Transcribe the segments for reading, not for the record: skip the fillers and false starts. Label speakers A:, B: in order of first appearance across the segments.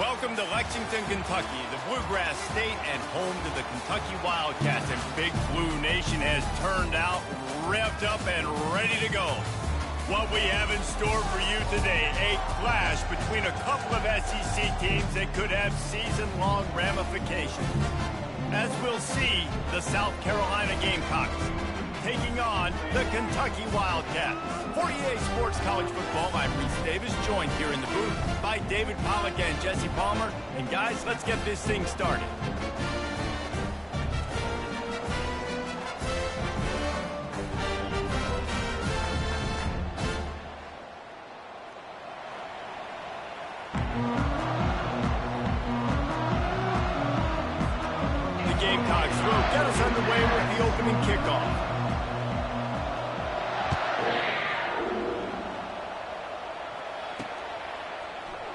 A: Welcome to Lexington, Kentucky, the Bluegrass State and home to the Kentucky Wildcats. And Big Blue Nation has turned out, revved up, and ready to go. What we have in store for you today, a clash between a couple of SEC teams that could have season-long ramifications. As we'll see, the South Carolina Gamecocks taking on the Kentucky Wildcats. For EA Sports College Football, I'm Reese Davis, joined here in the booth by David Pollack and Jesse Palmer. And guys, let's get this thing started. The Gamecocks will get us underway with the opening kickoff.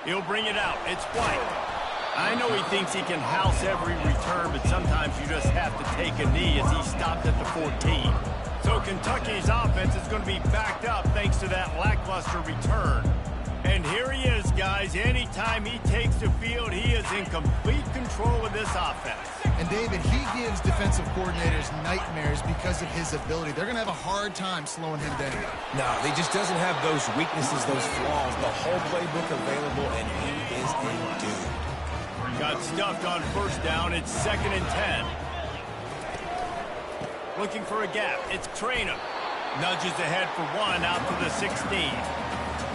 A: He'll bring it out. It's White. I know he thinks he can house every return, but sometimes you just have to take a knee as he stopped at the 14. So Kentucky's offense is going to be backed up thanks to that lackluster return. And here he is, guys. Anytime he takes the field, he is in complete control of this offense.
B: And David, he gives defensive coordinators nightmares because of his ability. They're going to have a hard time slowing him down.
C: No, he just doesn't have those weaknesses, those flaws, the whole playbook available, and he is a dude.
A: Got stuffed on first down. It's 2nd and 10. Looking for a gap. It's Traynor. Nudges ahead for one out to the 16.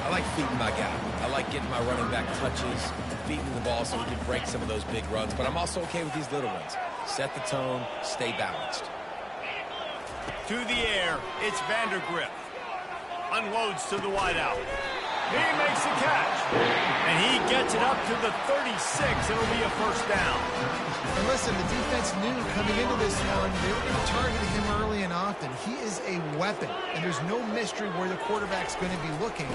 C: I like feeding my guy. I like getting my running back touches, feeding the ball so we can break some of those big runs. But I'm also okay with these little ones. Set the tone, stay balanced.
A: To the air, it's Vandergrift. Unloads to the wideout. He makes the catch. And he gets it up to the 36. It'll be a first down.
B: And listen, the defense knew coming into this one, they were going to target him early and often. He is a weapon, and there's no mystery where the quarterback's going to be looking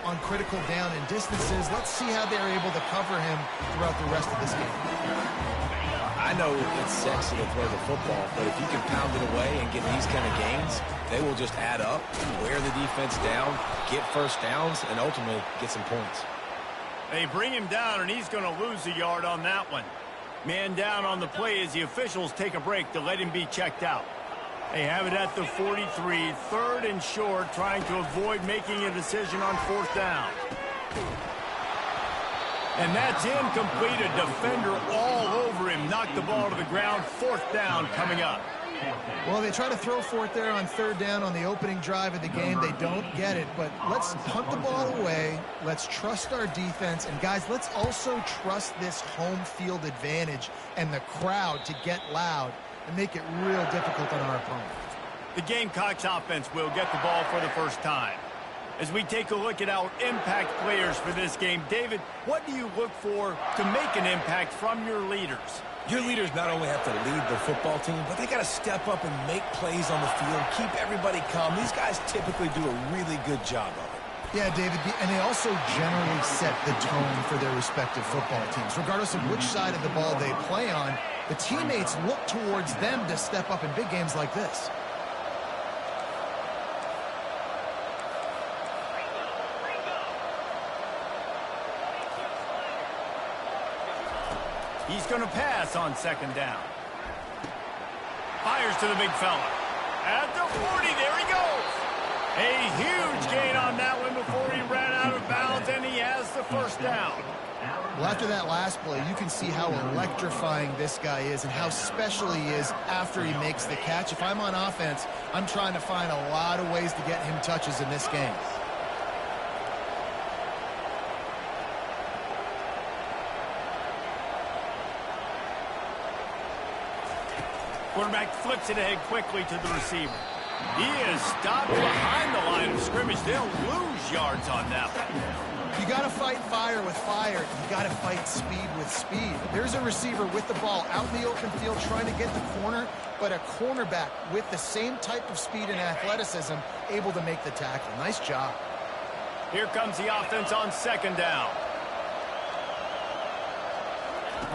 B: on critical down and distances. Let's see how they're able to cover him throughout the rest of this game.
C: I know it's sexy to throw the football, but if you can pound it away and get these kind of gains, they will just add up, wear the defense down, get first downs, and ultimately get some points.
A: They bring him down, and he's going to lose a yard on that one. Man down on the play as the officials take a break to let him be checked out. They have it at the 43, 3rd and short, trying to avoid making a decision on 4th down. And that's incomplete. A defender all over him. Knocked the ball to the ground. 4th down coming up.
B: Well, they try to throw for it there on 3rd down on the opening drive of the game. They don't get it, but let's punt the ball away. Let's trust our defense. And, guys, let's also trust this home field advantage and the crowd to get loud and make it real difficult on our opponent.
A: The Gamecocks offense will get the ball for the first time. As we take a look at our impact players for this game, David, what do you look for to make an impact from your leaders?
C: Your leaders not only have to lead the football team, but they got to step up and make plays on the field, keep everybody calm. These guys typically do a really good job of it.
B: Yeah, David, and they also generally set the tone for their respective football teams. Regardless of which side of the ball they play on, the teammates look towards them to step up in big games like this.
A: He's going to pass on 2nd down. Fires to the big fella. At the 40, there he goes. A huge gain on that one before he ran out of bounds, and he has the first down.
B: Well, after that last play, you can see how electrifying this guy is and how special he is after he makes the catch. If I'm on offense, I'm trying to find a lot of ways to get him touches in this game.
A: Quarterback flips it ahead quickly to the receiver. He is stopped behind the line of scrimmage. They'll lose yards on that one.
B: You got to fight fire with fire. You got to fight speed with speed. There's a receiver with the ball out in the open field trying to get the corner, but a cornerback with the same type of speed and athleticism able to make the tackle. Nice job.
A: Here comes the offense on 2nd down.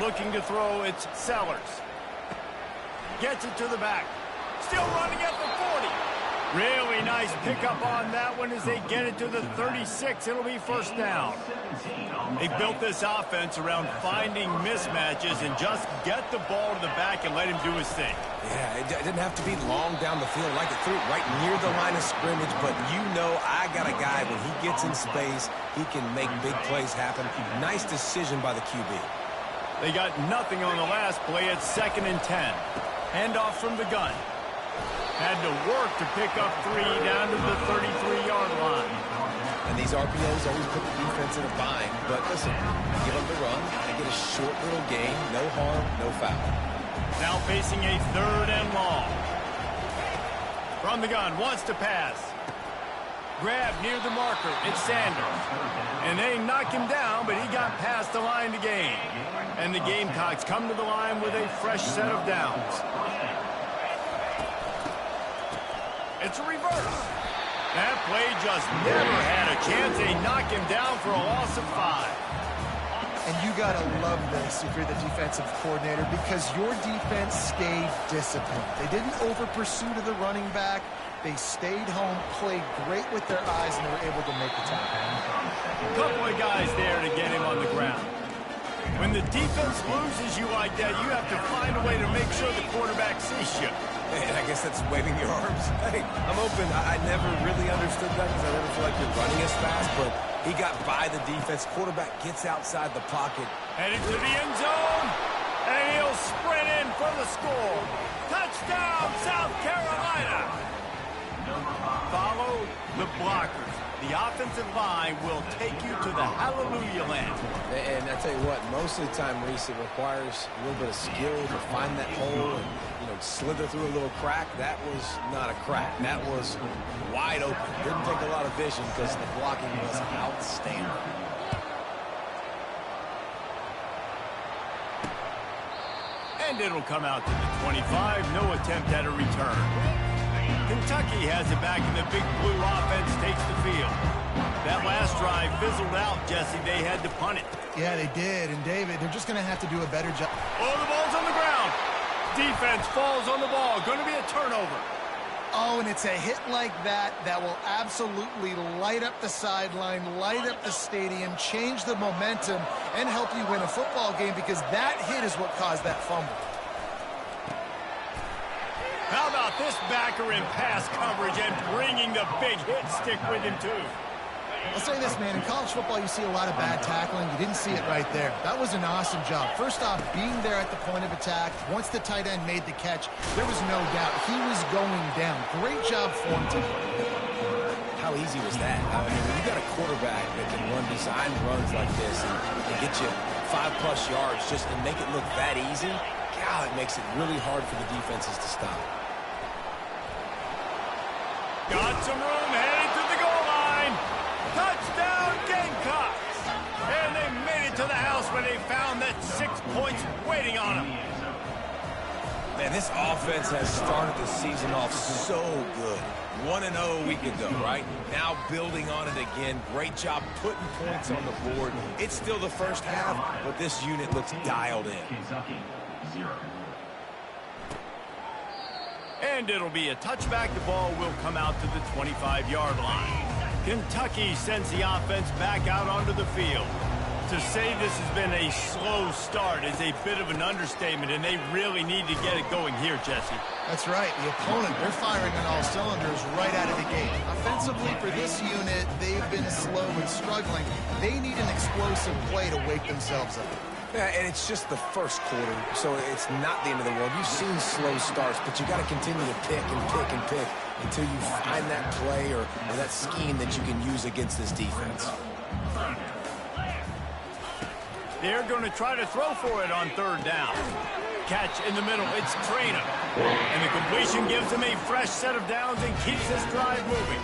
A: Looking to throw, it's Sellers. Gets it to the back. Still running at the 40. Really nice pickup on that one as they get it to the 36. It'll be first down. They built this offense around finding mismatches and just get the ball to the back and let him do his thing.
C: Yeah, it didn't have to be long down the field. Like it threw it right near the line of scrimmage, but you know I got a guy, when he gets in space, he can make big plays happen. Nice decision by the QB.
A: They got nothing on the last play. It's 2nd and 10. Handoff from the gun. Had to work to pick up 3 down to the 33-yard line.
C: And these RPOs always put the defense in a bind. But listen, give them the run. They get a short little gain. No harm, no foul.
A: Now facing a 3rd and long. From the gun, wants to pass. Grab near the marker. It's Sanders. And they knock him down, but he got past the line to gain. And the Gamecocks come to the line with a fresh set of downs. It's a reverse. That play just never had a chance. They knock him down for a loss of 5.
B: And you got to love this if you're the defensive coordinator, because your defense stayed disciplined. They didn't over-pursue to the running back. They stayed home, played great with their eyes, and they were able to make the tackle.
A: A couple of guys there to get him on the ground. When the defense loses you like that, you have to find a way to make sure the quarterback sees you.
C: Hey, I guess that's waving your arms. Hey, I'm open. I never really understood that because I never feel like you're running as fast, but he got by the defense. Quarterback gets outside the pocket.
A: Headed to the end zone, and he'll sprint in for the score. Touchdown, South Carolina. Follow the blockers. The offensive line will take you to the hallelujah land.
C: And I tell you what, most of the time, Reese, it requires a little bit of skill to find that hole and, slither through a little crack. That was not a crack. That was wide open. Didn't take a lot of vision because the blocking was outstanding.
A: And it'll come out to the 25. No attempt at a return. Kentucky has it back, and the Big Blue offense takes the field. That last drive fizzled out, Jesse. They had to punt it.
B: Yeah, they did. And, David, they're just going to have to do a better job.
A: Oh, the ball's on the ground. Defense falls on the ball. Going to be a turnover.
B: Oh, and it's a hit like that that will absolutely light up the sideline, light up the stadium, change the momentum, and help you win a football game, because that hit is what caused that fumble.
A: How about this backer in pass coverage and bringing the big hit stick with him, too?
B: I'll say this, man. In college football, you see a lot of bad tackling. You didn't see it right there. That was an awesome job. First off, being there at the point of attack. Once the tight end made the catch, there was no doubt he was going down. Great job for him today.
C: How easy was that? I mean, when you got a quarterback that can run design runs like this and get you 5+ yards just and make it look that easy, God, it makes it really hard for the defenses to stop.
A: Got some room, headed to the goal line. Touchdown, Gamecocks! And they made it to the house when they found that 6 points waiting on them.
C: Man, this offense has started the season off so good. 1-0 a week ago, right? Now building on it again. Great job putting points on the board. It's still the first half, but this unit looks dialed in.
A: And it'll be a touchback. The ball will come out to the 25-yard line. Kentucky sends the offense back out onto the field. To say this has been a slow start is a bit of an understatement, and they really need to get it going here, Jesse.
B: That's right. The opponent, they're firing on all cylinders right out of the gate. Offensively, for this unit, they've been slow and struggling. They need an explosive play to wake themselves up.
C: Yeah, and it's just the first quarter, so it's not the end of the world. You've seen slow starts, but you got to continue to pick and pick and pick until you find that play or that scheme that you can use against this defense.
A: They're going to try to throw for it on 3rd down. Catch in the middle. It's Traynor. And the completion gives them a fresh set of downs and keeps this drive moving.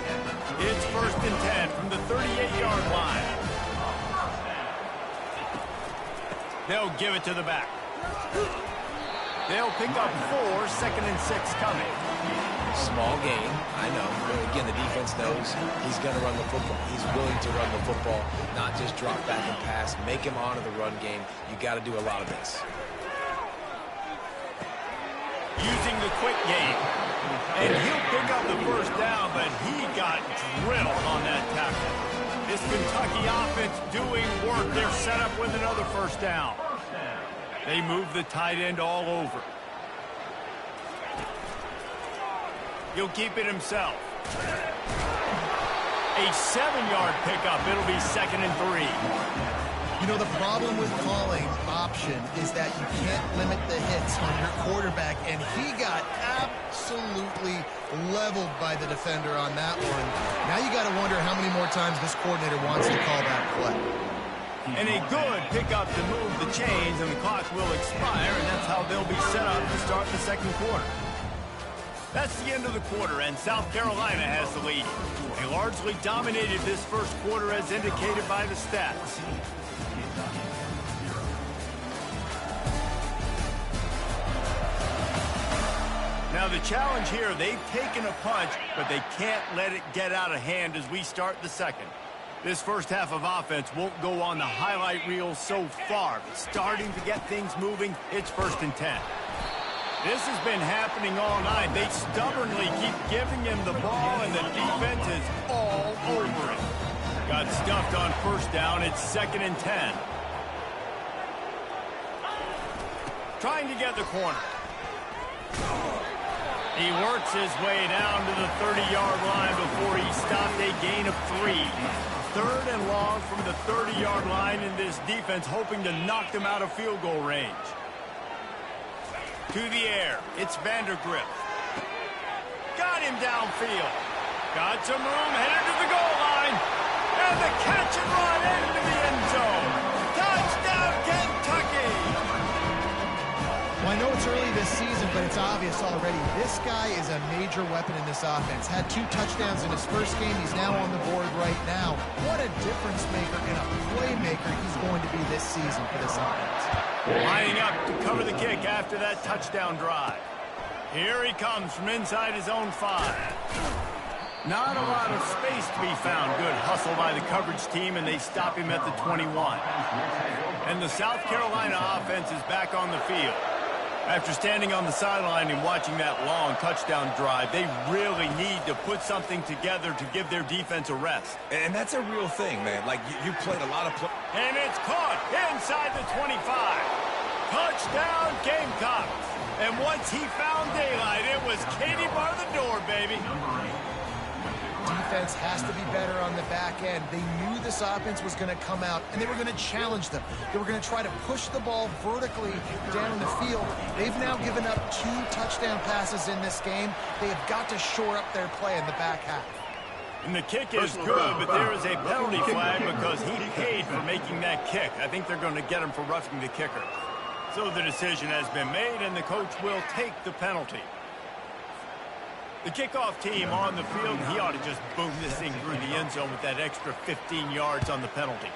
A: It's 1st and 10 from the 38-yard line. They'll give it to the back. They'll pick up 4, 2nd and 6 coming.
C: Small gain, I know. But again, the defense knows he's going to run the football. He's willing to run the football, not just drop back and pass. Make him honor the run game. You got to do a lot of this.
A: using the quick game. And he'll pick up the first down, but he got drilled on that tackle. This Kentucky offense doing work. They're set up with another first down. They move the tight end all over. He'll keep it himself. A 7-yard pickup. It'll be 2nd and 3.
B: You know, the problem with calling option is that you can't limit the hits on your quarterback, and he got absolutely leveled by the defender on that one. Now you got to wonder how many more times this coordinator wants to call that play.
A: And a good pickup to move the chains, and the clock will expire, and that's how they'll be set up to start the second quarter. That's the end of the quarter, and South Carolina has the lead. They largely dominated this first quarter as indicated by the stats. Now the challenge here, they've taken a punch, but they can't let it get out of hand as we start the second. This first half of offense won't go on the highlight reel so far, but starting to get things moving, it's 1st and 10. This has been happening all night. They stubbornly keep giving him the ball, and the defense is all over it. Got stuffed on first down. It's 2nd and 10. Trying to get the corner. He works his way down to the 30-yard line before he stopped a gain of 3. 3rd and long from the 30-yard line, in this defense hoping to knock them out of field goal range. To the air, it's Vandergrift. Got him downfield. Got some room, headed to the goal line. And the catch and run into the end zone. Touchdown, Kentucky!
B: Well, I know it's early this season, but it's obvious already. This guy is a major weapon in this offense. Had 2 touchdowns in his first game. He's now on the board right now. What a difference maker and a playmaker he's going to be this season for this offense.
A: Lining up to cover the kick after that touchdown drive. Here he comes from inside his own 5. Not a lot of space to be found. Good hustle by the coverage team, and they stop him at the 21. And the South Carolina offense is back on the field. After standing on the sideline and watching that long touchdown drive, they really need to put something together to give their defense a rest.
C: And that's a real thing, man. Like, you played a lot of play.
A: And it's caught inside the 25. Touchdown, Gamecocks. And once he found daylight, it was Katie bar the door, baby.
B: Defense has to be better on the back end. They knew this offense was going to come out, and they were going to challenge them. They were going to try to push the ball vertically down the field. They've now given up 2 touchdown passes in this game. They have got to shore up their play in the back half.
A: And the kick is good, but there is a penalty flag because he paid for making that kick. I think they're going to get him for roughing the kicker. So the decision has been made, and the coach will take the penalty. The kickoff team on the field, he ought to just boom this thing through the end zone with that extra 15 yards on the penalty.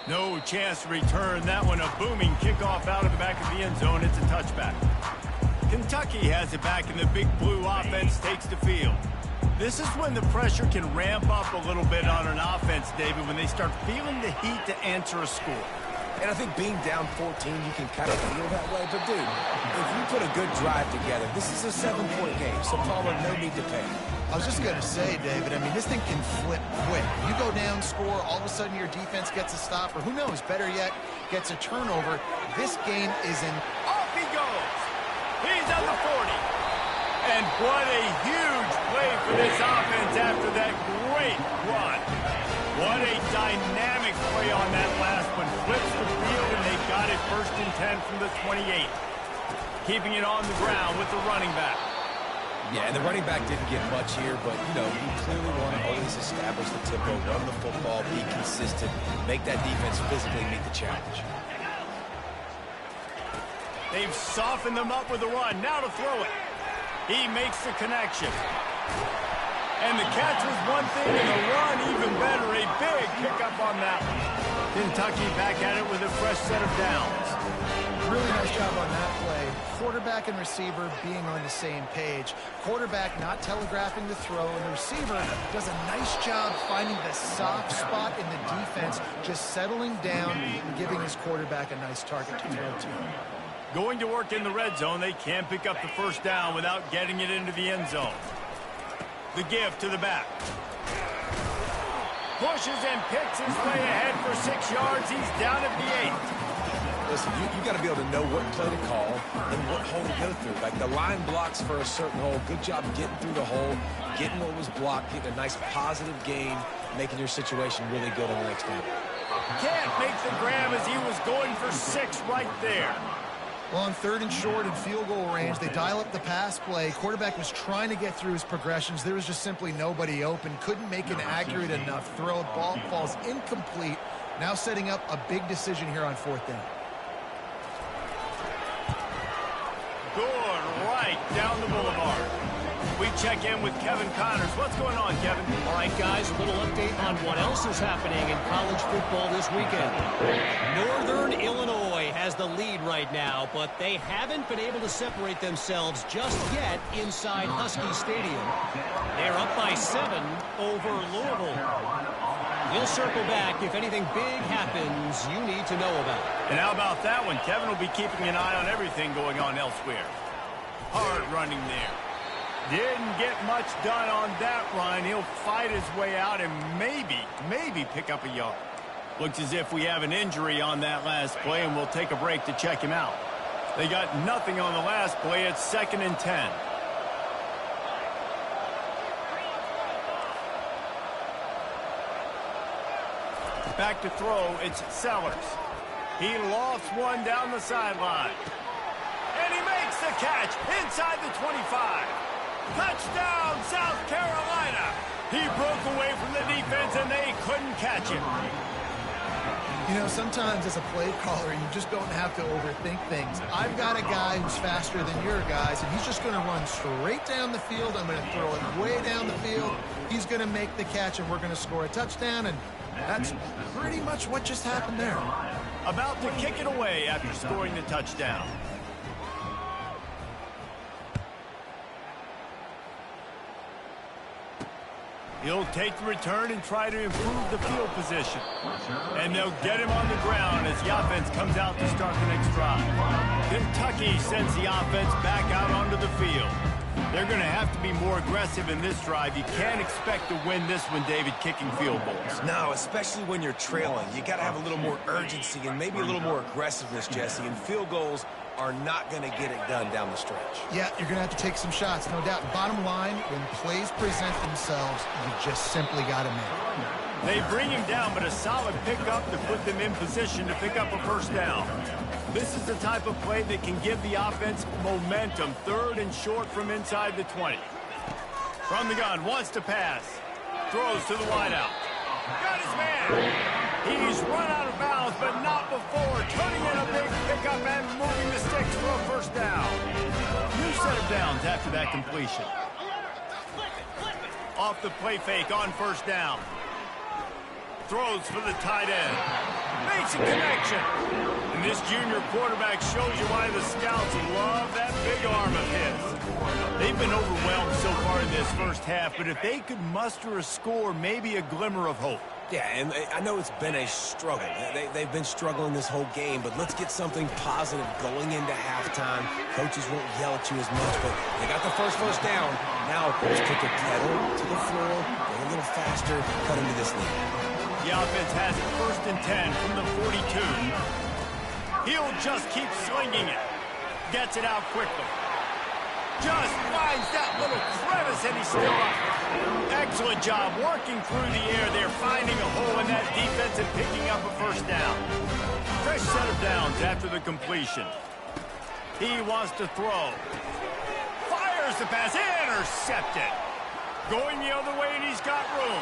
A: No chance to return that one. A booming kickoff out of the back of the end zone. It's a touchback. Kentucky has it back, and the Big Blue offense takes the field. This is when the pressure can ramp up a little bit on an offense, David, when they start feeling the heat to answer a score.
C: And I think being down 14, you can kind of feel that way. But, dude, if you put a good drive together, this is a 7-point game, so Palmer, no need to panic.
B: I was just going to say, David, I mean, this thing can flip quick. You go down, score, all of a sudden your defense gets a stop, or who knows, better yet, gets a turnover. This game is in...
A: Off he goes! He's at the 40. And what a huge play for this offense after that great run. What a dynamic play on that last one. Flips the field, and they got it 1st and 10 from the 28. Keeping it on the ground with the running back.
C: Yeah, and the running back didn't get much here, but, you know, you clearly want to always establish the tempo, run the football, be consistent, make that defense physically meet the challenge.
A: They've softened them up with the run. Now to throw it. He makes the connection. And the catch was one thing, and the run even better. A big pickup on that one. Kentucky back at it with a fresh set of downs.
B: Really nice job on that play. Quarterback and receiver being on the same page. Quarterback not telegraphing the throw, and the receiver does a nice job finding the soft spot in the defense, just settling down and giving his quarterback a nice target to throw to.
A: Going to work in the red zone, they can't pick up the first down without getting it into the end zone. The give to the back. Pushes and picks his way ahead for 6 yards. He's down at the 8.
C: Listen, you got to be able to know what play to call and what hole to go through. Like the line blocks for a certain hole. Good job getting through the hole, getting what was blocked, getting a nice positive gain, making your situation really good on the next down.
A: Can't make the grab as he was going for 6 right there.
B: Well, on 3rd and short and field goal range, they dial up the pass play. Quarterback was trying to get through his progressions. There was just simply nobody open. Couldn't make an accurate enough throw. Ball falls incomplete. Now setting up a big decision here on 4th down.
A: Good right down the boulevard. We check in with Kevin Connors. What's going on, Kevin?
D: All right, guys, a little update on what else is happening in college football this weekend. Northern Illinois has the lead right now, but they haven't been able to separate themselves just yet inside Husky Stadium. They're up by 7 over Louisville. We'll circle back if anything big happens you need to know about.
A: And how about that one? Kevin will be keeping an eye on everything going on elsewhere. Hard running there. Didn't get much done on that run. He'll fight his way out and maybe pick up a yard. Looks as if we have an injury on that last play, and we'll take a break to check him out. They got nothing on the last play. It's 2nd and 10. Back to throw, it's Sellers. He lofts one down the sideline. And he makes the catch inside the 25. Touchdown, South Carolina. He broke away from the defense, and they couldn't catch him.
B: You know, sometimes as a play caller, you just don't have to overthink things. I've got a guy who's faster than your guys, and he's just going to run straight down the field. I'm going to throw it way down the field. He's going to make the catch, and we're going to score a touchdown, and that's pretty much what just happened there.
A: About to kick it away after scoring the touchdown. He'll take the return and try to improve the field position. And they'll get him on the ground as the offense comes out to start the next drive. Kentucky sends the offense back out onto the field. They're going to have to be more aggressive in this drive. You can't expect to win this one, David, kicking field goals.
C: No, especially when you're trailing. You got to have a little more urgency and maybe a little more aggressiveness, Jesse. And field goals are not going to get it done down the stretch.
B: Yeah, you're going to have to take some shots, no doubt. Bottom line, when plays present themselves, you just simply got to make.
A: They bring him down, but a solid pickup to put them in position to pick up a first down. This is the type of play that can give the offense momentum. 3rd and short from inside the 20. From the gun, wants to pass. Throws to the wideout. Got his man. He's run out of bounds, but not before. Turning in a big pickup and moving the sticks for a first down. New set of downs after that completion. Off the play fake on first down. Throws for the tight end. Makes a connection. And this junior quarterback shows you why the scouts love that big arm of his. They've been overwhelmed so far in this first half, but if they could muster a score, maybe a glimmer of hope.
C: Yeah, and I know it's been a struggle. They've been struggling this whole game, but let's get something positive going into halftime. Coaches won't yell at you as much, but they got the first down. Now, let's put the pedal to the floor, go a little faster, cut into this lead.
A: The offense has it 1st and 10 from the 42. He'll just keep slinging it. Gets it out quickly. Just finds that little crevice, and he's still up. Excellent job working through the air there, finding a hole in that defense and picking up a first down. Fresh set of downs after the completion. He wants to throw. Fires the pass. Intercepted. Going the other way, and he's got room.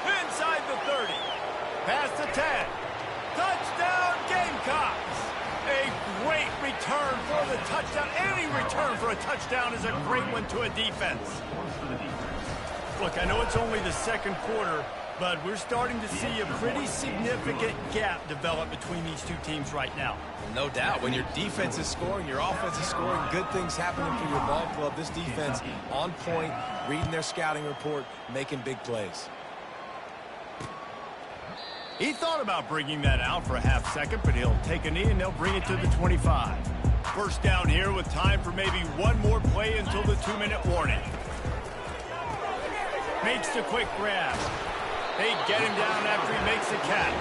A: Inside the 30. Past the 10. Touchdown, Gamecocks. A great return for the touchdown. Any return for a touchdown is a great one to a defense. Look, I know it's only the 2nd quarter, but we're starting to see a pretty significant gap develop between these two teams right now.
C: No doubt. When your defense is scoring, your offense is scoring, good things happening for your ball club. This defense on point, reading their scouting report, making big plays.
A: He thought about bringing that out for a half second, but he'll take a knee and they'll bring it to the 25. First down here with time for maybe one more play until the 2-minute warning. Makes the quick grab. They get him down after he makes the catch.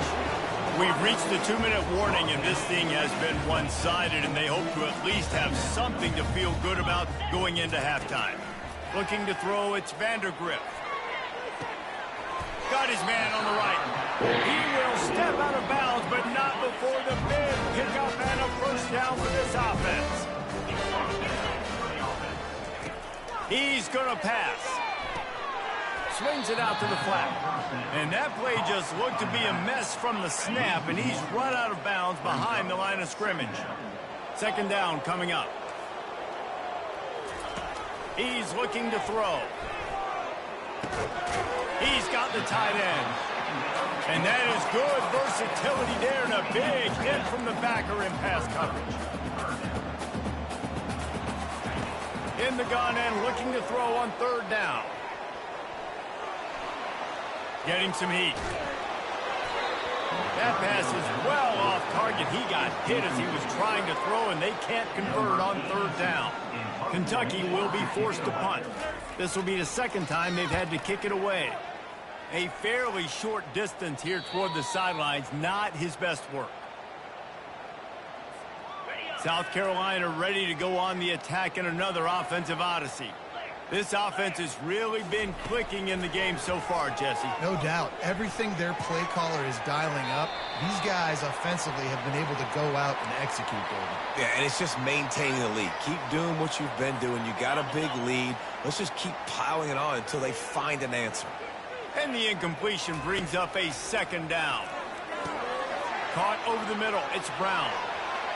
A: We've reached the 2-minute warning, and this thing has been one-sided, and they hope to at least have something to feel good about going into halftime. Looking to throw, it's Vandergrift. Got his man on the right. He will step out of bounds, but not before the big pickup and a first down for this offense. He's going to pass. Swings it out to the flat. And that play just looked to be a mess from the snap, and he's run out of bounds behind the line of scrimmage. Second down coming up. He's looking to throw. He's got the tight end. And that is good versatility there, and a big hit from the backer in pass coverage. In the gun and looking to throw on third down. Getting some heat. That pass is well off target. He got hit as he was trying to throw, and they can't convert on third down. Kentucky will be forced to punt. This will be the second time they've had to kick it away. A fairly short distance here toward the sidelines, not his best work. South Carolina ready to go on the attack in another offensive odyssey. This offense has really been clicking in the game so far, Jesse.
B: No doubt. Everything their play caller is dialing up, these guys offensively have been able to go out and execute, David.
C: Yeah, and it's just maintaining the lead. Keep doing what you've been doing. You got a big lead. Let's just keep piling it on until they find an answer.
A: And the incompletion brings up a second down. Caught over the middle. It's Brown.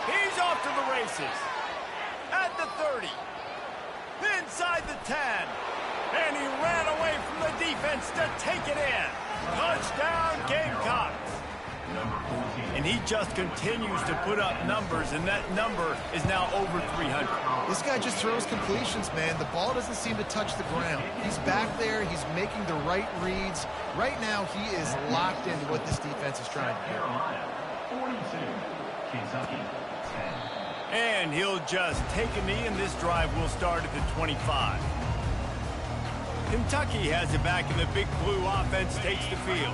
A: He's off to the races. At the 30. Inside the 10. And he ran away from the defense to take it in. Touchdown, Gamecocks. And he just continues to put up numbers, and that number is now over 300.
B: This guy just throws completions, man. The ball doesn't seem to touch the ground. He's back there. He's making the right reads. Right now, he is locked into what this defense is trying to do.
E: 42, Kentucky, 10.
A: And he'll just take a knee, and this drive will start at the 25. Kentucky has it back, and the Big Blue offense takes the field.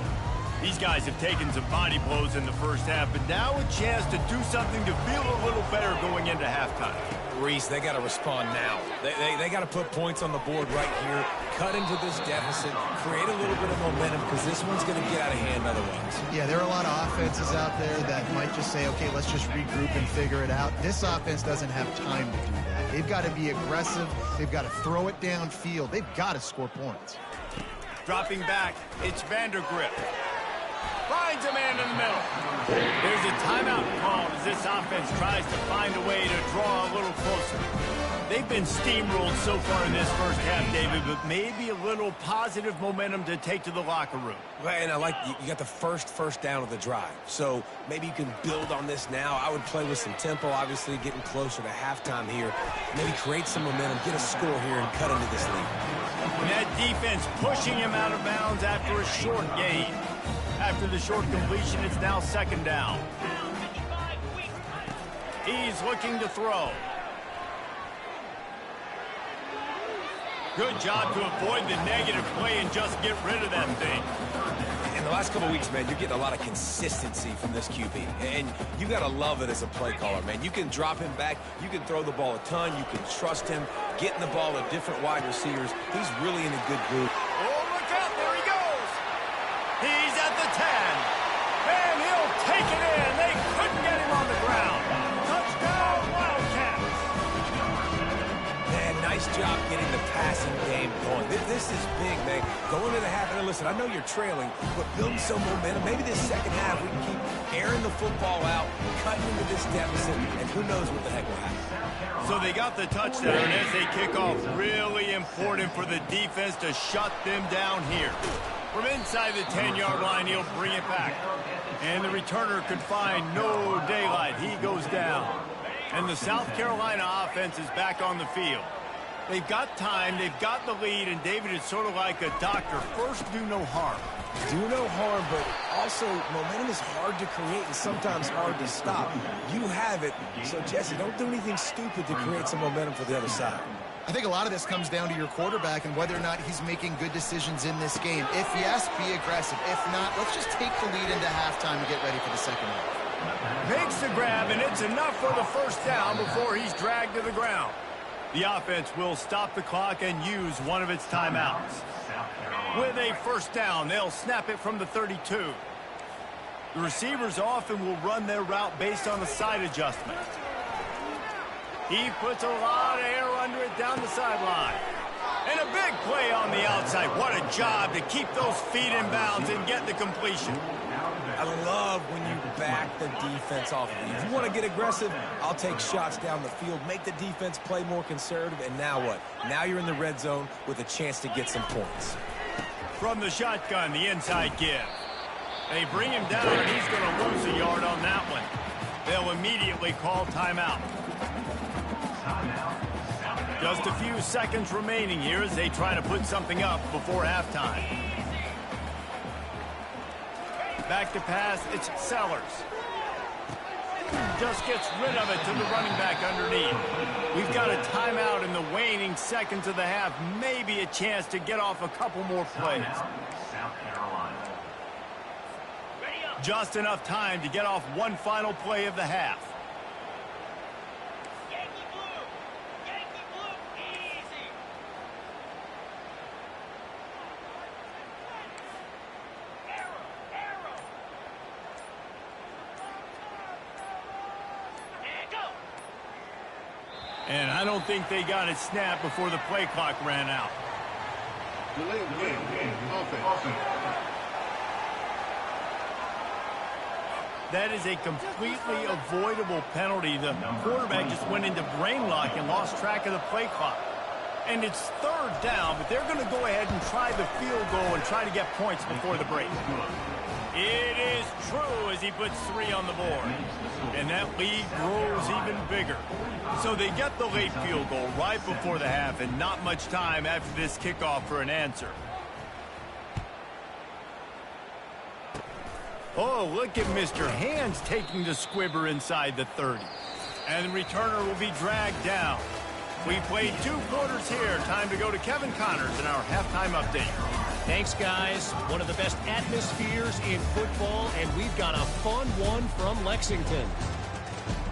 A: These guys have taken some body blows in the first half, but now a chance to do something to feel a little better going into halftime.
C: Reese, they got to respond now. They got to put points on the board right here, cut into this deficit, create a little bit of momentum, because this one's going to get out of hand otherwise.
B: Yeah, there are a lot of offenses out there that might just say, okay, let's just regroup and figure it out. This offense doesn't have time to do that. They've got to be aggressive. They've got to throw it downfield. They've got to score points.
A: Dropping back, it's Vandergrift. Finds a man in the middle. There's a timeout called as this offense tries to find a way to draw a little closer. They've been steamrolled so far in this first half, David, but maybe a little positive momentum to take to the locker room.
C: Right, and I like you got the first down of the drive, so maybe you can build on this now. I would play with some tempo, obviously getting closer to halftime here. Maybe create some momentum, get a score here, and cut into this lead.
A: And that defense pushing him out of bounds after a short gain. After the short completion, it's now second down. He's looking to throw. Good job to avoid the negative play and just get rid of that thing.
C: In the last couple of weeks, man, you're getting a lot of consistency from this QB. And you got to love it as a play caller, man. You can drop him back. You can throw the ball a ton. You can trust him, getting the ball to different wide receivers. He's really in a good group.
A: Oh, look out. There he goes. He's at the 10. And he'll take it in. They couldn't get him on the ground. Touchdown, Wildcats.
C: Man, nice job getting the passing game going. This is big, man. Going to the half, and listen, I know you're trailing, but building some momentum. Maybe this second half we can keep airing the football out, cutting into this deficit, and who knows what the heck will happen.
A: So they got the touchdown as they kick off. Really important for the defense to shut them down here. From inside the 10-yard line, he'll bring it back. And the returner could find no daylight. He goes down. And the South Carolina offense is back on the field. They've got time, they've got the lead, and David is sort of like a doctor. First, do no harm.
C: Do no harm, but also momentum is hard to create and sometimes hard to stop. You have it, so Jesse, don't do anything stupid to create some momentum for the other side.
B: I think a lot of this comes down to your quarterback and whether or not he's making good decisions in this game. If yes, be aggressive. If not, let's just take the lead into halftime and get ready for the second half.
A: Makes the grab, and it's enough for the first down before he's dragged to the ground. The offense will stop the clock and use one of its timeouts. With a first down, they'll snap it from the 32. The receivers often will run their route based on the side adjustment. He puts a lot of air under it down the sideline. And a big play on the outside. What a job to keep those feet in bounds and get the completion.
C: I love when you back the defense off of you. If you want to get aggressive, I'll take shots down the field, make the defense play more conservative, and now what? Now you're in the red zone with a chance to get some points.
A: From the shotgun, the inside give. They bring him down, and he's going to lose a yard on that one. They'll immediately call timeout. Just a few seconds remaining here as they try to put something up before halftime. Back to pass, it's Sellers. Just gets rid of it to the running back underneath. We've got a timeout in the waning seconds of the half. Maybe a chance to get off a couple more plays. Just enough time to get off one final play of the half. And I don't think they got it snapped before the play clock ran out. That is a completely avoidable penalty. The quarterback just went into brain lock and lost track of the play clock. And it's third down, but they're going to go ahead and try the field goal and try to get points before the break. It is true as he puts 3 on the board. And that lead grows even bigger. So they get the late field goal right before the half and not much time after this kickoff for an answer. Oh, look at Mr. Hands taking the squibber inside the 30. And the returner will be dragged down. We played 2 quarters here. Time to go to Kevin Connors in our halftime update.
D: Thanks, guys. One of the best atmospheres in football, and we've got a fun one from Lexington.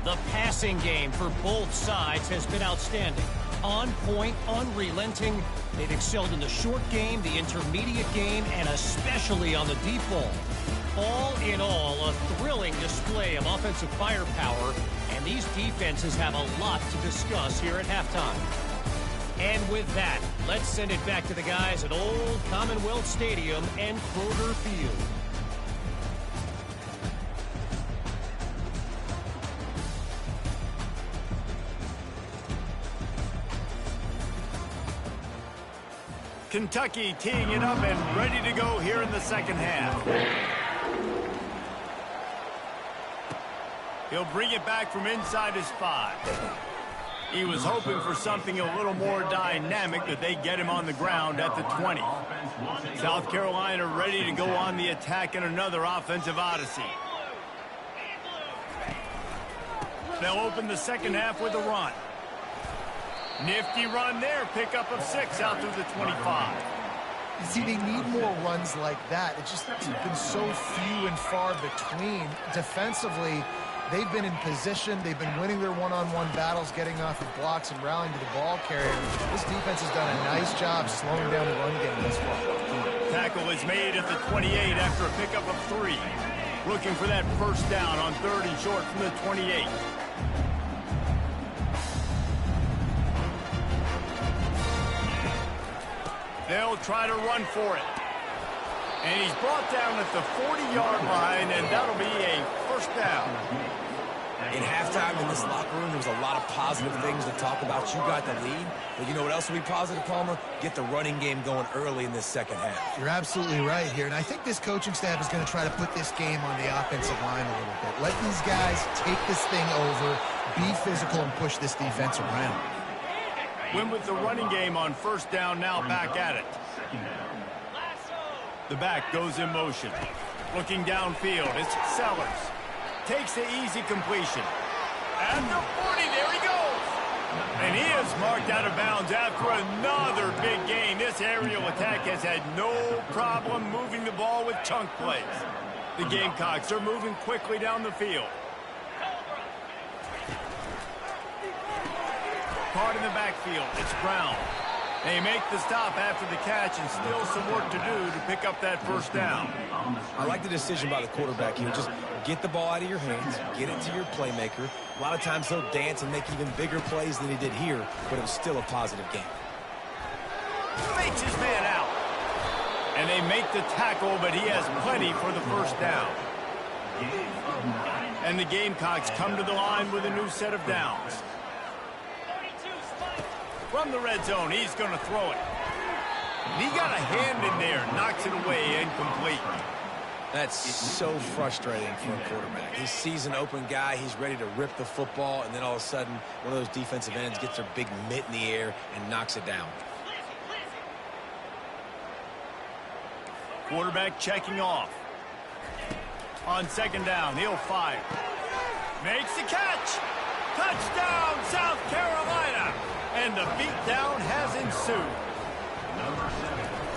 D: The passing game for both sides has been outstanding. On point, unrelenting. They've excelled in the short game, the intermediate game, and especially on the deep ball. All in all, a thrilling display of offensive firepower, and these defenses have a lot to discuss here at halftime. And with that, let's send it back to the guys at Old Commonwealth Stadium and Kroger Field.
A: Kentucky teeing it up and ready to go here in the second half. He'll bring it back from inside his 5. He was hoping for something a little more dynamic, but they get him on the ground at the 20. South Carolina ready to go on the attack in another offensive odyssey. They'll open the second half with a run. Nifty run there, pickup of 6 out through the 25.
B: See, they need more runs like that. It's just been so few and far between. Defensively, they've been in position. They've been winning their one-on-one battles, getting off of blocks and rallying to the ball carrier. This defense has done a nice job slowing down the run game this far.
A: Tackle is made at the 28 after a pickup of 3. Looking for that first down on 3rd and short from the 28. They'll try to run for it. And he's brought down at the 40-yard line, and that'll be a first down.
C: In halftime in this locker room, there was a lot of positive things to talk about. You got the lead, but you know what else will be positive, Palmer? Get the running game going early in this second half.
B: You're absolutely right here, and I think this coaching staff is going to try to put this game on the offensive line a little bit. Let these guys take this thing over, be physical, and push this defense around.
A: Went with the running game on first down, now back at it. The back goes in motion. Looking downfield, it's Sellers. Takes the easy completion. At the 40, there he goes. And he is marked out of bounds after another big gain. This aerial attack has had no problem moving the ball with chunk plays. The Gamecocks are moving quickly down the field. Caught in the backfield, it's Brown. They make the stop after the catch and still some work to do to pick up that first down.
C: I like the decision by the quarterback here. Just get the ball out of your hands, get it to your playmaker. A lot of times he'll dance and make even bigger plays than he did here, but it was still a positive game.
A: Fakes his man out. And they make the tackle, but he has plenty for the first down. And the Gamecocks come to the line with a new set of downs. From the red zone, he's going to throw it. And he got a hand in there, knocks it away, incomplete.
C: That's so frustrating for a quarterback. He sees an open guy, he's ready to rip the football, and then all of a sudden, one of those defensive ends gets their big mitt in the air and knocks it down.
A: Quarterback checking off. On second down, he'll fire. Makes the catch. Touchdown, South Carolina. And the beatdown has ensued.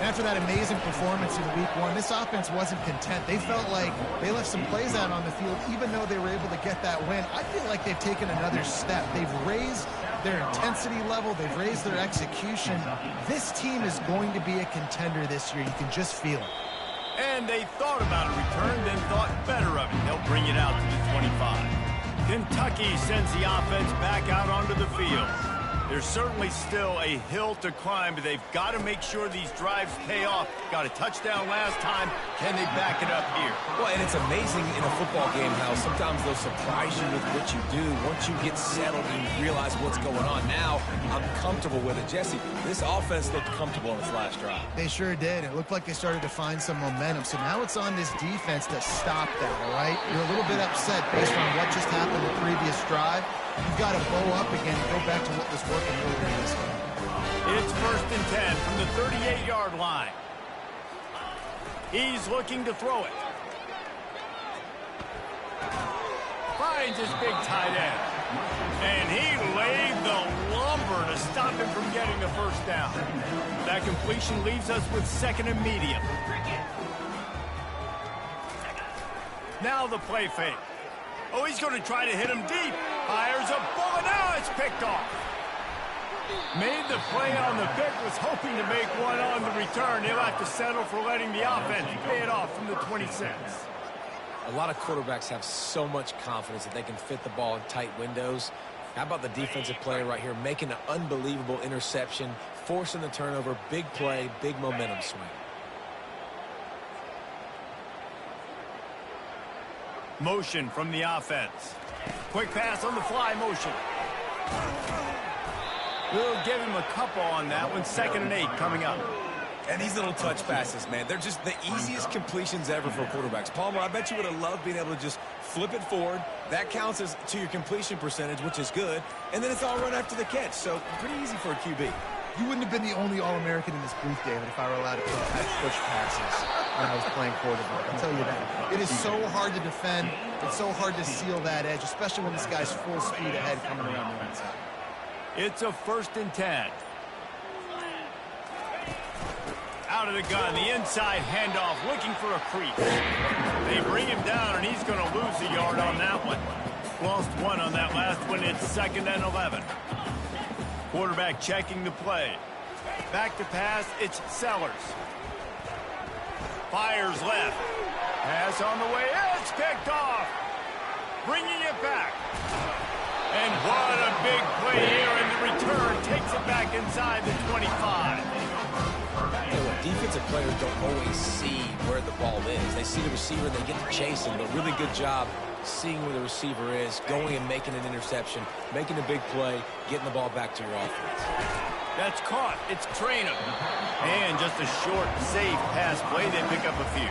B: After that amazing performance in week one, this offense wasn't content. They felt like they left some plays out on the field, even though they were able to get that win. I feel like they've taken another step. They've raised their intensity level. They've raised their execution. This team is going to be a contender this year. You can just feel it.
A: And they thought about a return, then thought better of it. They'll bring it out to the 25. Kentucky sends the offense back out onto the field. There's certainly still a hill to climb, but they've got to make sure these drives pay off. Got a touchdown last time. Can they back it up here?
C: Well, and it's amazing in a football game how sometimes they'll surprise you with what you do. Once you get settled and you realize what's going on, now I'm comfortable with it. Jesse, this offense looked comfortable in its last drive.
B: They sure did. It looked like they started to find some momentum. So now it's on this defense to stop that, all right? You're a little bit upset based on what just happened the previous drive. You've got to bow up again and go back to what was working earlier in this game.
A: It's 1st and 10 from the 38-yard line. He's looking to throw it. Finds his big tight end. And he laid the lumber to stop him from getting the first down. That completion leaves us with 2nd and medium. Now the play fake. Oh, he's going to try to hit him deep. Fires a bullet. Now it's picked off. Made the play on the pick, was hoping to make one on the return. He'll have to settle for letting the offense pay it off from the 26.
C: A lot of quarterbacks have so much confidence that they can fit the ball in tight windows. How about the defensive player right here making an unbelievable interception, forcing the turnover, big play, big momentum swing.
A: Motion from the offense. Quick pass on the fly motion. We'll give him a couple on that one. 2nd and 8 coming up.
C: And these little touch passes, man, they're just the easiest completions ever for quarterbacks. Palmer, I bet you would have loved being able to just flip it forward. That counts as to your completion percentage, which is good. And then it's all run after the catch. So pretty easy for a QB.
B: You wouldn't have been the only All-American in this booth, David, if I were allowed to push passes when I was playing quarterback. I'll tell you that. It is so hard to defend. It's so hard to seal that edge, especially when this guy's full speed ahead coming around the inside.
A: It's a 1st and 10. Out of the gun, the inside handoff, looking for a crease. They bring him down, and he's going to lose a yard on that one. Lost one on that last one. It's 2nd and 11. Quarterback checking the play. Back to pass, it's Sellers. Fires left. Pass on the way, it's picked off. Bringing it back. And what a big play here, and the return takes it back inside the 25.
C: Defensive players don't always see where the ball is. They see the receiver, they get to chase him. But really good job seeing where the receiver is, going and making an interception, making a big play, getting the ball back to your offense.
A: That's caught. It's Traynham. And just a short, safe pass play. They pick up a few.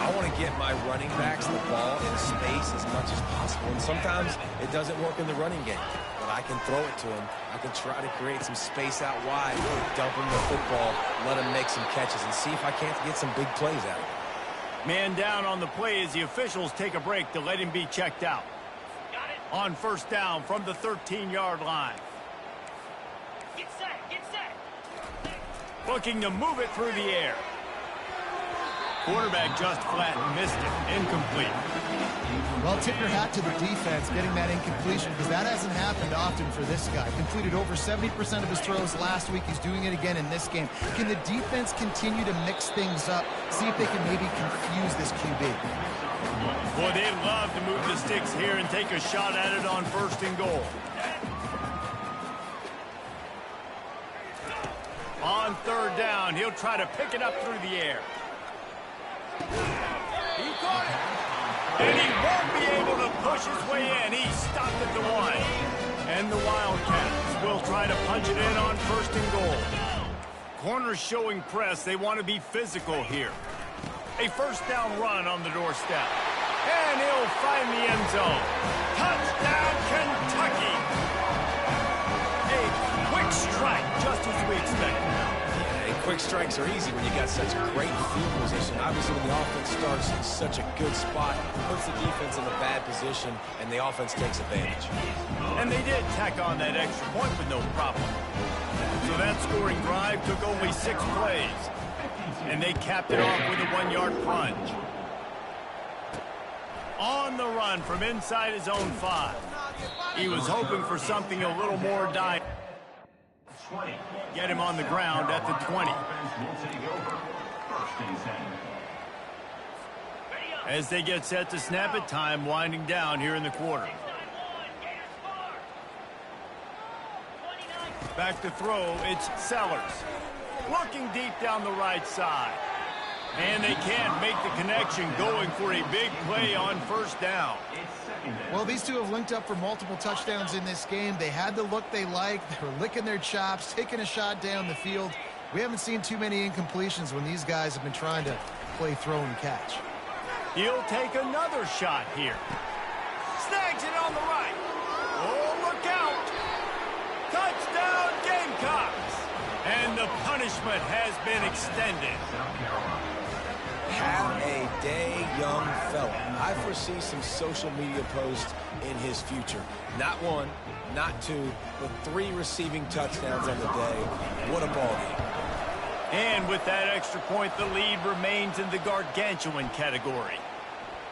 C: I want to get my running backs the ball in spades space as much as possible. And sometimes it doesn't work in the running game. But I can throw it to him. I can try to create some space out wide, dump him the football, let him make some catches, and see if I can't get some big plays out of him.
A: Man down on the play as the officials take a break to let him be checked out. On first down from the 13-yard line.
F: Get set, get set.
A: Looking to move it through the air. Quarterback just flat missed it. Incomplete.
B: Well, tip your hat to the defense getting that incompletion, because that hasn't happened often for this guy. Completed over 70% of his throws last week. He's doing it again in this game. Can the defense continue to mix things up, see if they can maybe confuse this QB?
A: Boy, they'd love to move the sticks here and take a shot at it on first and goal. On third down, he'll try to pick it up through the air. He caught it. And he won't be able to push his way in. He stopped at the 1. And the Wildcats will try to punch it in on first and goal. Corners showing press. They want to be physical here. A first down run on the doorstep. And he'll find the end zone. Touchdown, Kentucky. A quick strike, just as we expected.
C: Quick strikes are easy when you got such a great field position. Obviously, when the offense starts in such a good spot, puts the defense in a bad position, and the offense takes advantage.
A: And they did tack on that extra point with no problem. So that scoring drive took only 6 plays. And they capped it off with a 1-yard plunge. On the run from inside his own 5. He was hoping for something a little more dire. Get him on the ground at the 20. As they get set to snap it, time winding down here in the quarter. Back to throw, it's Sellers. Looking deep down the right side. And they can't make the connection, going for a big play on first down.
B: Well, these two have linked up for multiple touchdowns in this game. They had the look they liked. They were licking their chops, taking a shot down the field. We haven't seen too many incompletions when these guys have been trying to play throw and catch.
A: He'll take another shot here. Snags it on the right. Oh, look out. Touchdown, Gamecocks. And the punishment has been extended.
C: Have a day, young fella. I foresee some social media posts in his future. Not 1, not 2, but 3 receiving touchdowns on the day. What a ball game.
A: And with that extra point, the lead remains in the gargantuan category.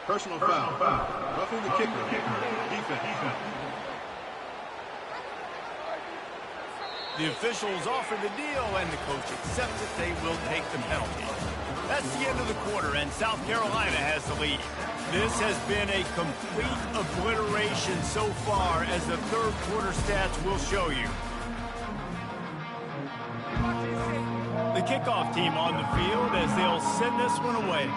G: Personal foul. Roughing the kicker. Defense.
A: The officials offer the deal, and the coach accepts it. They will take the penalty. That's the end of the quarter, and South Carolina has the lead. This has been a complete obliteration so far, as the third quarter stats will show you. The kickoff team on the field as they'll send this one away.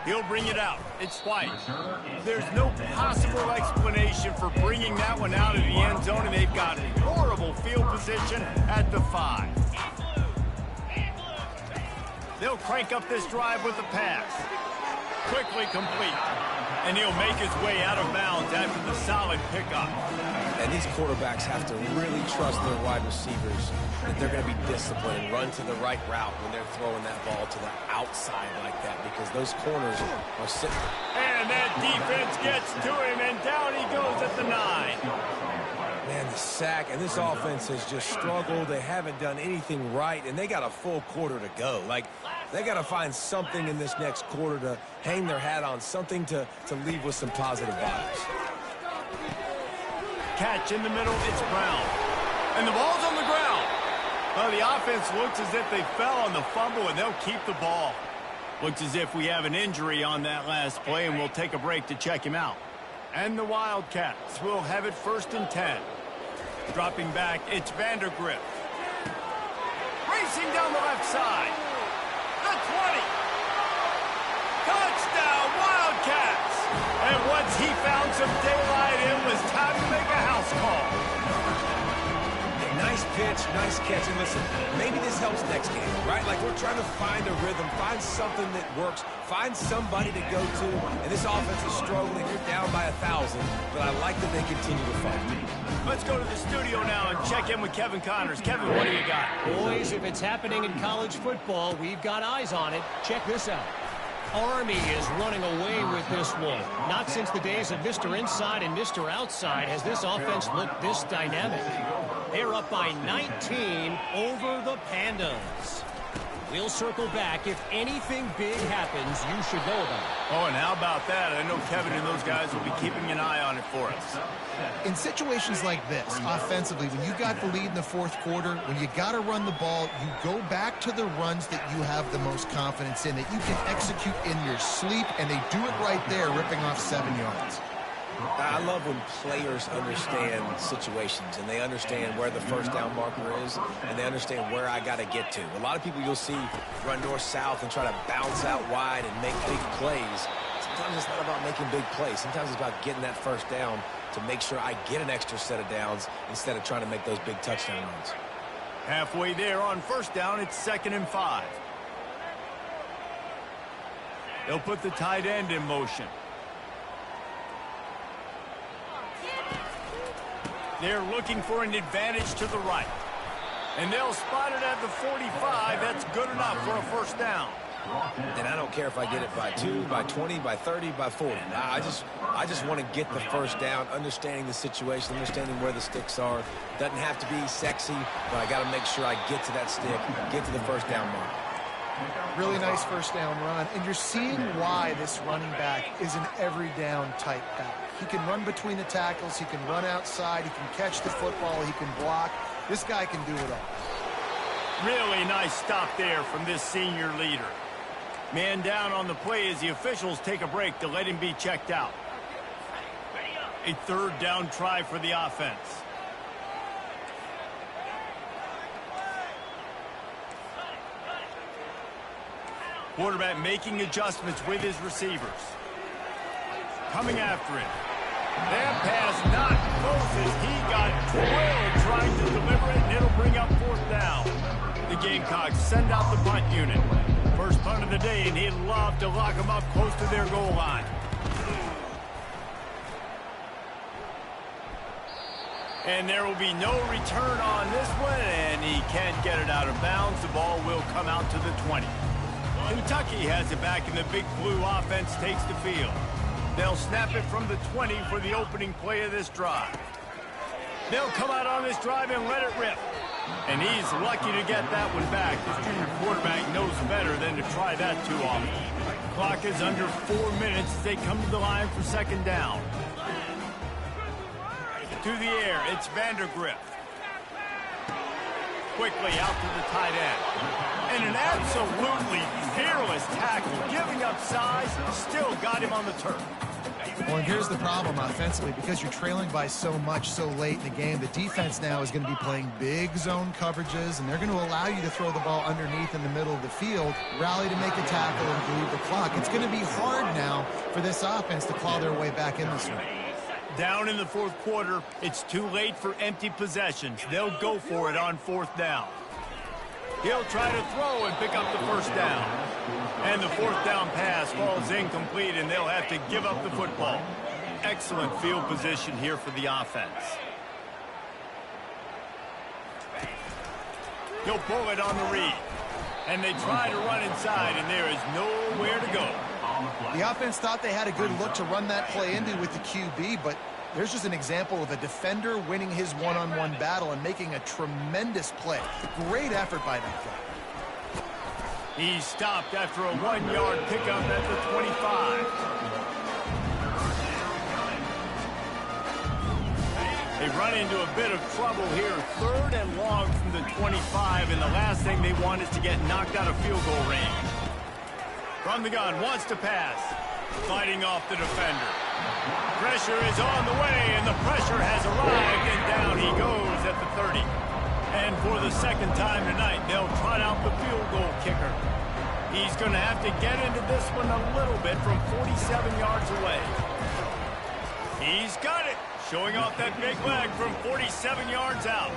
A: He'll bring it out. It's White. There's no possible explanation for bringing that one out of the end zone, and they've got horrible field position at the 5. They'll crank up this drive with the pass. Quickly complete. And he'll make his way out of bounds after the solid pickup.
C: And these quarterbacks have to really trust their wide receivers that they're going to be disciplined and run to the right route when they're throwing that ball to the outside like that, because those corners are sitting.
A: And that defense gets to him, and down he goes at the 9.
C: Man, the sack, and this offense has just struggled. They haven't done anything right, and they got a full quarter to go. Like, they got to find something in this next quarter to hang their hat on, something to leave with some positive vibes.
A: Catch in the middle, it's Brown. And the ball's on the ground. Well, the offense looks as if they fell on the fumble, and they'll keep the ball. Looks as if we have an injury on that last play, and we'll take a break to check him out. And the Wildcats will have it 1st and 10. Dropping back, it's Vandergrift. Racing down the left side. The 20. Touchdown, Wildcats. And once he found some daylight, it was time to make a house call.
C: A nice pitch, nice catch. And listen, maybe this helps next game, right? Like we're trying to find a rhythm, find something that works, find somebody to go to. And this offense is struggling. You're down by 1,000, but I like that they continue to fight.
A: Let's go to the studio now and check in with Kevin Connors. Kevin, what do you got?
D: Boys, if it's happening in college football, we've got eyes on it. Check this out. Army is running away with this one. Not since the days of Mr. Inside and Mr. Outside has this offense looked this dynamic. They're up by 19 over the Pandas. We'll circle back. If anything big happens, you should know about it.
A: Oh, and how about that? I know Kevin and those guys will be keeping an eye on it for us.
B: In situations like this, offensively, when you got the lead in the fourth quarter, when you got to run the ball, you go back to the runs that you have the most confidence in, that you can execute in your sleep, and they do it right there, ripping off 7 yards.
C: I love when players understand situations and they understand where the first down marker is and they understand where I got to get to. A lot of people you'll see run north-south and try to bounce out wide and make big plays. Sometimes it's not about making big plays. Sometimes it's about getting that first down to make sure I get an extra set of downs instead of trying to make those big touchdown runs.
A: Halfway there on first down, it's 2nd and 5. They'll put the tight end in motion. They're looking for an advantage to the right. And they'll spot it at the 45. That's good enough for a first down.
C: And I don't care if I get it by 2, by 20, by 30, by 40. I just want to get the first down, understanding the situation, understanding where the sticks are. Doesn't have to be sexy, but I got to make sure I get to that stick, get to the first down mark.
B: Really nice first down run, and you're seeing why this running back is an every down type back. He can run between the tackles, he can run outside, he can catch the football, he can block. This guy can do it all.
A: Really nice stop there from this senior leader. Man down on the play as the officials take a break to let him be checked out. A 3rd down try for the offense. Quarterback making adjustments with his receivers. Coming after him. That pass not close as he got drilled trying to deliver it, and it'll bring up 4th down. The Gamecocks send out the punt unit. First punt of the day, and he'd love to lock them up close to their goal line. And there will be no return on this one, and he can't get it out of bounds. The ball will come out to the 20. Kentucky has it back, and the Big Blue offense takes the field. They'll snap it from the 20 for the opening play of this drive. They'll come out on this drive and let it rip. And he's lucky to get that one back. This junior quarterback knows better than to try that too often. Clock is under 4 minutes as they come to the line for 2nd down. To the air, it's Vandergrift. Quickly out to the tight end. And an absolutely fearless tackle, giving up size, still got him on the turf.
B: Well, and here's the problem offensively. Because you're trailing by so much so late in the game, the defense now is going to be playing big zone coverages, and they're going to allow you to throw the ball underneath in the middle of the field, rally to make a tackle, and bleed the clock. It's going to be hard now for this offense to claw their way back in this one.
A: Down in the 4th quarter, it's too late for empty possessions. They'll go for it on 4th down. He'll try to throw and pick up the first down. And the 4th down pass falls incomplete, and they'll have to give up the football. Excellent field position here for the offense. He'll pull it on the read. And they try to run inside, and there is nowhere to go.
B: The offense thought they had a good look to run that play into with the QB, but there's just an example of a defender winning his one-on-one battle and making a tremendous play. Great effort by that guy.
A: He stopped after a 1-yard pickup at the 25. They run into a bit of trouble here. 3rd and long from the 25, and the last thing they want is to get knocked out of field goal range. From the gun, wants to pass. Fighting off the defender. Pressure is on the way, and the pressure has arrived, and down he goes at the 30. And for the 2nd time tonight, they'll trot out the field goal kicker. He's going to have to get into this one a little bit from 47 yards away. He's got it, showing off that big leg from 47 yards out.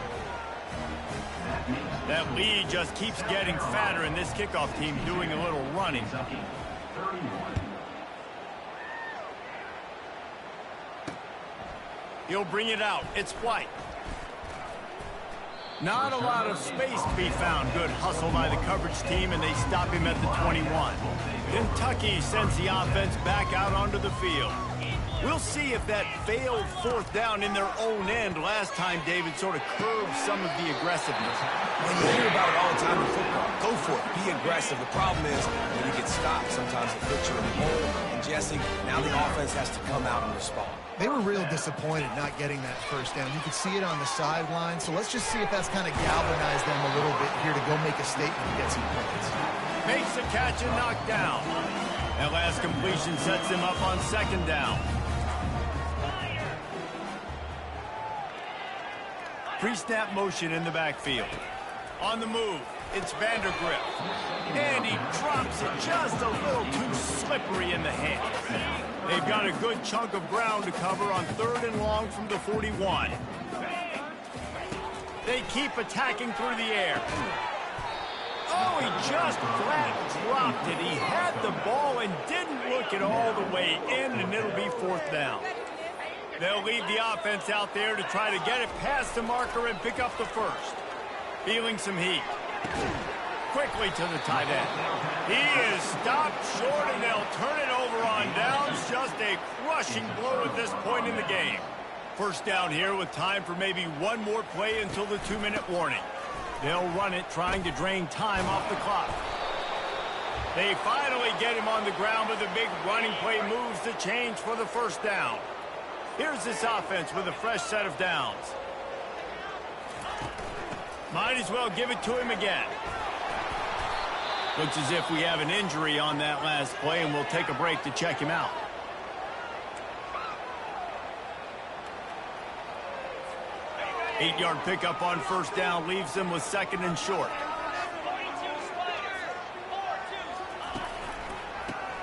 A: That lead just keeps getting fatter, and this kickoff team doing a little running. He'll bring it out. It's White. Not a lot of space to be found. Good hustle by the coverage team, and they stop him at the 21. Kentucky sends the offense back out onto the field. We'll see if that failed fourth down in their own end last time, David, sort of curbed some of the aggressiveness.
C: When you hear about it all the time in football, go for it. Be aggressive. The problem is when you get stopped, sometimes it puts you in the hole. And Jesse, now the offense has to come out and respond.
B: They were real disappointed not getting that first down. You could see it on the sideline. So let's just see if that's kind of galvanized them a little bit here to go make a statement and get some points.
A: Makes the catch and knocked down. That last completion sets him up on second down. Pre-snap motion in the backfield. On the move, it's Vandergrift. And he drops it just a little too slippery in the hands. They've got a good chunk of ground to cover on 3rd and long from the 41. They keep attacking through the air. Oh, he just flat dropped it. He had the ball and didn't look it all the way in, and it'll be 4th down. They'll leave the offense out there to try to get it past the marker and pick up the first. Feeling some heat. Quickly to the tight end. He is stopped short, and they'll turn it over on downs. Just a crushing blow at this point in the game. First down here with time for maybe one more play until the 2-minute warning. They'll run it, trying to drain time off the clock. They finally get him on the ground, but the big running play moves the change for the first down. Here's this offense with a fresh set of downs. Might as well give it to him again. Looks as if we have an injury on that last play, and we'll take a break to check him out. Eight-yard pickup on first down leaves them with 2nd and short.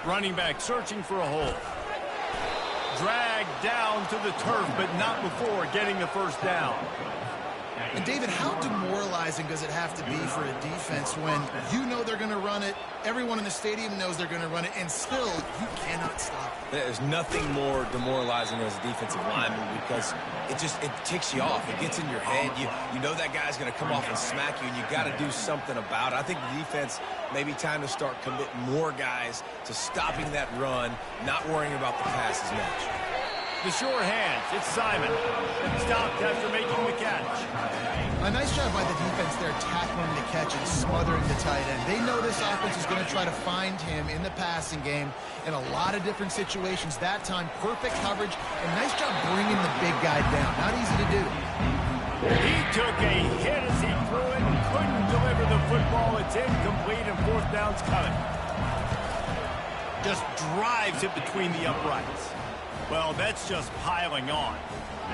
A: Running back searching for a hole. Dragged down to the turf, but not before getting the first down.
B: And David, how demoralizing does it have to be for a defense when you know they're going to run it, everyone in the stadium knows they're going to run it, and still you cannot stop it?
C: There's nothing more demoralizing as a defensive lineman because it ticks you off. It gets in your head. You know that guy's going to come off and smack you, and you got to do something about it. I think the defense maybe time to start committing more guys to stopping that run, not worrying about the pass as much.
A: The sure hands. It's Simon. Stopped after making the catch.
B: A nice job by the defense there tackling the catch and smothering the tight end. They know this offense is going to try to find him in the passing game in a lot of different situations. That time, perfect coverage and nice job bringing the big guy down. Not easy to do.
A: He took a hit as he threw it and couldn't deliver the football. It's incomplete, and 4th down's coming. Just drives it between the uprights. Well, that's just piling on.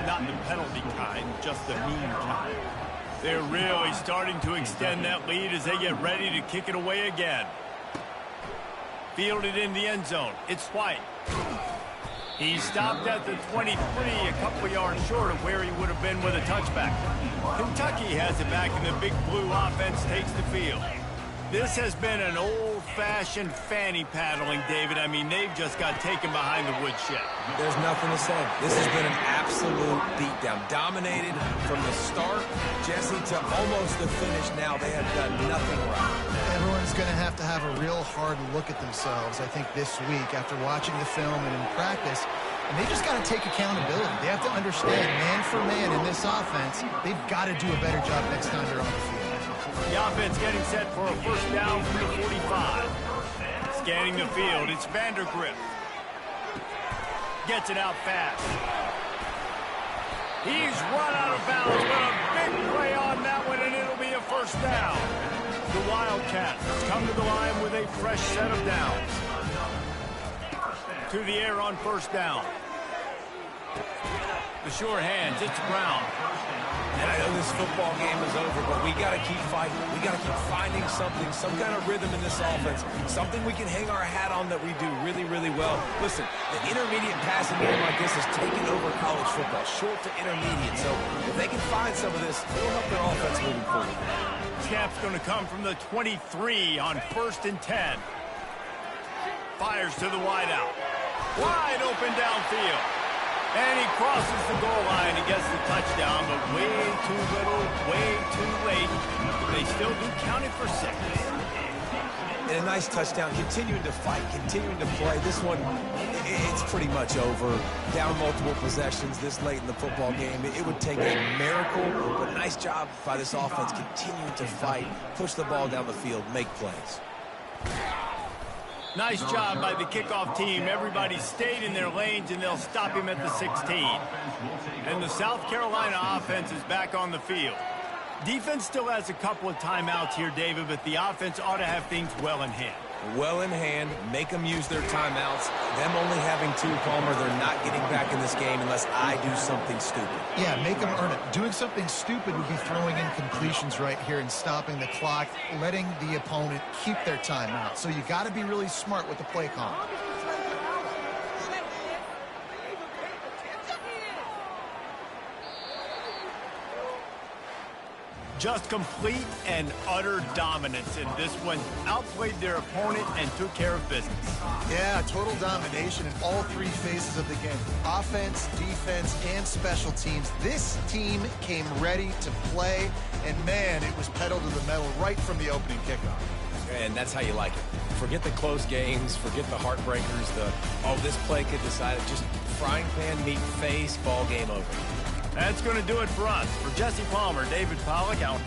A: Not the penalty kind, just the mean kind. They're really starting to extend that lead as they get ready to kick it away again. Fielded in the end zone. It's White. He stopped at the 23, a couple of yards short of where he would have been with a touchback. Kentucky has it back, and the big blue offense takes the field. This has been an old-fashioned fanny paddling, David. I mean, they've just got taken behind the woodshed.
C: There's nothing to say. This has been an absolute beatdown. Dominated from the start, Jesse, to almost the finish now. They have done nothing right.
B: Everyone's going to have a real hard look at themselves, I think, this week after watching the film and in practice. And they just got to take accountability. They have to understand, man for man in this offense, they've got to do a better job next time they're on the field.
A: The offense getting set for a first down from the 45. Scanning the field, it's Vandergrift. Gets it out fast. He's run out of bounds with a big play on that one, and it'll be a first down. The Wildcats come to the line with a fresh set of downs. To the air on first down. The sure hands, it's Brown.
C: And I know this football game is over, but we got to keep fighting. We got to keep finding something, some kind of rhythm in this offense, something we can hang our hat on that we do really, really well. Listen, the intermediate passing game like this has taken over college football, short to intermediate. So if they can find some of this, it'll help their offense moving forward.
A: Snap snap's going to come from the 23 on 1st and 10. Fires to the wideout. Wide open downfield. And he crosses the goal line and gets the touchdown, but way too little, way too late. They still do count it for 6.
C: And a nice touchdown, continuing to fight, continuing to play. This one, it's pretty much over. Down multiple possessions this late in the football game. It would take a miracle, but nice job by this offense continuing to fight, push the ball down the field, make plays.
A: Nice job by the kickoff team. Everybody stayed in their lanes, and they'll stop him at the 16. And the South Carolina offense is back on the field. Defense still has a couple of timeouts here, David, but the offense ought to have things well in hand.
C: Well in hand, make them use their timeouts. Them only having 2, Palmer, they're not getting back in this game unless I do something stupid.
B: Yeah, make them earn it. Doing something stupid would be throwing in completions right here and stopping the clock, letting the opponent keep their timeout. So you got to be really smart with the play call.
A: Just complete and utter dominance in this one. Outplayed their opponent and took care of business.
B: Yeah, total domination in all 3 phases of the game. Offense, defense, and special teams. This team came ready to play, and man, it was pedal to the metal right from the opening kickoff.
C: And that's how you like it. Forget the close games, forget the heartbreakers, this play could decide it. Just frying pan meet face, ball game over.
A: That's going to do it for us. For Jesse Palmer, David Pollack out.